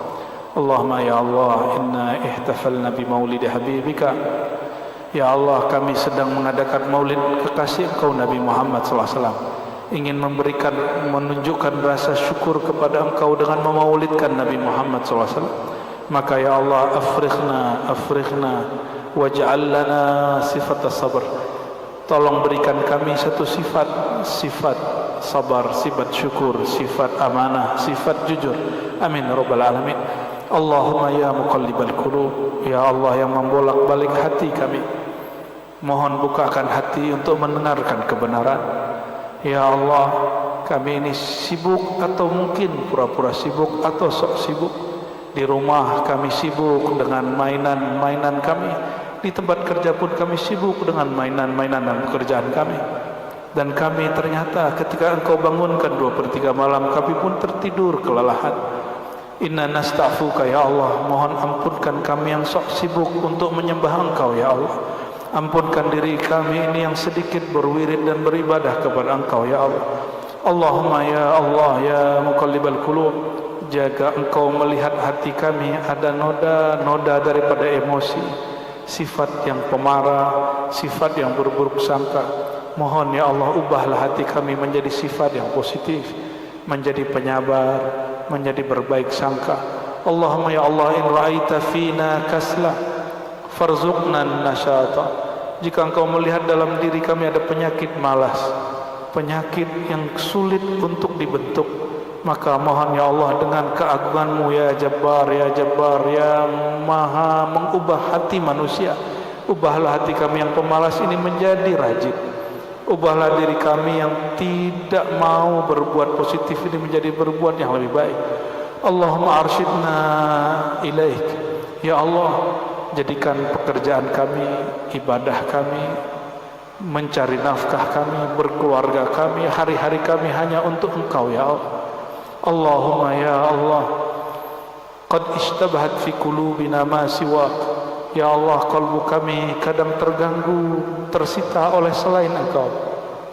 Allahumma ya Allah, inna ihtafalna bi maulidi habibika. Ya Allah, kami sedang mengadakan maulid kekasih Engkau Nabi Muhammad sallallahu alaihi wasallam. Ingin menunjukkan rasa syukur kepada Engkau dengan memaulidkan Nabi Muhammad sallallahu alaihi wasallam. Maka ya Allah, afrighna waj'al lana sifat as-sabr. Tolong berikan kami satu sifat sabar, sifat syukur, sifat amanah, sifat jujur. Amin rabbal alamin. Allahumma ya muqallibal qulub, ya Allah yang membolak-balik hati kami, mohon bukakan hati untuk mendengarkan kebenaran. Ya Allah, kami ini sibuk atau mungkin pura-pura sibuk atau sok sibuk. Di rumah kami sibuk dengan mainan-mainan kami. Di tempat kerja pun kami sibuk dengan mainan-mainan dan pekerjaan kami. Dan kami ternyata ketika Engkau bangunkan 2/3 malam, kami pun tertidur kelelahan. Inna nasta'fuka ya Allah, mohon ampunkan kami yang sok sibuk untuk menyembah Engkau ya Allah. Ampunkan diri kami ini yang sedikit berwirid dan beribadah kepada Engkau ya Allah. Allahumma ya Allah ya muqallibal qulub, jaga Engkau melihat hati kami ada noda-noda daripada emosi, sifat yang pemarah, sifat yang berburuk sangka. Mohon ya Allah, ubahlah hati kami menjadi sifat yang positif, menjadi penyabar, menjadi berbaik sangka. Allahumma ya Allah, in ra'aita fina kasla farzuqna nasyata. Jika Engkau melihat dalam diri kami ada penyakit malas, penyakit yang sulit untuk dibentuk, maka mohon ya Allah dengan keagungan-Mu ya Jabbar, ya maha mengubah hati manusia, ubahlah hati kami yang pemalas ini menjadi rajin. Ubahlah diri kami yang tidak mau berbuat positif ini menjadi berbuat yang lebih baik. Allahumma arsyidna ilaik. Ya Allah, jadikan pekerjaan kami, ibadah kami, mencari nafkah kami, berkeluarga kami, hari-hari kami hanya untuk Engkau ya Allah. Allahumma ya Allah, qad ishtabahat fi qulubina ma siwak. Ya Allah, kalbu kami kadang terganggu, tersita oleh selain Engkau,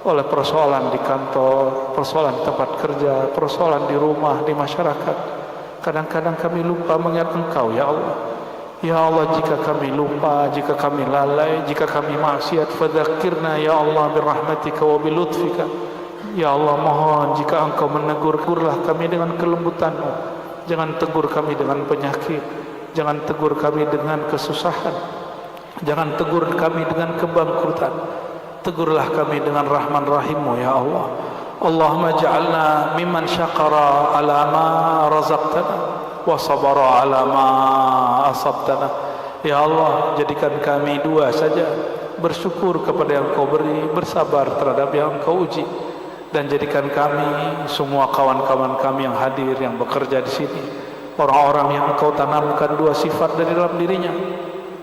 oleh persoalan di kantor, persoalan di tempat kerja, persoalan di rumah, di masyarakat. Kadang-kadang kami lupa mengingat Engkau ya Allah. Ya Allah, jika kami lupa, jika kami lalai, jika kami maksiat, fadzakirna ya Allah birahmatika wa bilutfika. Ya Allah, mohon jika Engkau menegur, tegurlah kami dengan kelembutan-Mu. Jangan tegur kami dengan penyakit, jangan tegur kami dengan kesusahan, jangan tegur kami dengan kebangkrutan. Tegurlah kami dengan rahman rahim-Mu ya Allah. Allahumma ja'alna mimman syakara ala ma razaqtana wa sabara ala ma asabtana. Ya Allah, jadikan kami 2 saja, bersyukur kepada yang Engkau beri, bersabar terhadap yang Engkau uji. Dan jadikan kami, semua kawan-kawan kami yang hadir, yang bekerja di sini, orang-orang yang Engkau tanamkan 2 sifat dari dalam dirinya,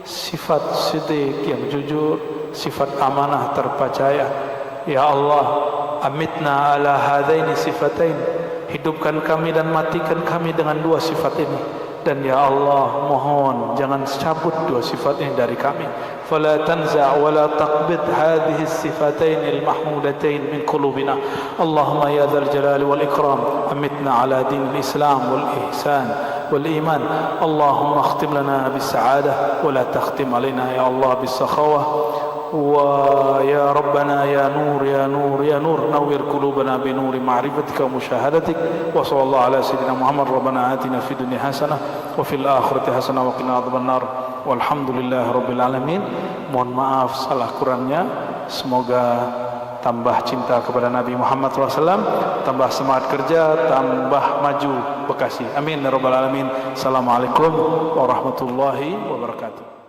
sifat siddiq yang jujur, sifat amanah terpercaya. Ya Allah, amitna ala hadaini sifatain, hidupkan kami dan matikan kami dengan dua sifat ini. Dan ya Allah, mohon jangan cabut dua sifat ini dari kami. Fala tanza' wa la taqbid hadhihi as-sifatain al-mahmudatain min qulubina. Allahumma ya dzal jalali wal ikram, amitna ala din al-islam wal ihsan wal iman. Allahumma akhtim lana bis sa'adah wa la takhtim alaina ya Allah bis sakhawah. ويا ربنا يا نور يا نور يا نور نور قلوبنا بنور معرفتك ومشاهدتك. وصلى الله على سيدنا محمد. ربنا آتنا في الدنيا حسنة وفي الآخرة حسنة وقنا عذاب النار. والحمد لله رب العالمين. Mohon maaf salah kurangnya. Semoga tambah cinta kepada Nabi Muhammad SAW, tambah semangat kerja, tambah maju Bekasi. Amin ya rabbal alamin. Assalamualaikum warahmatullahi wabarakatuh.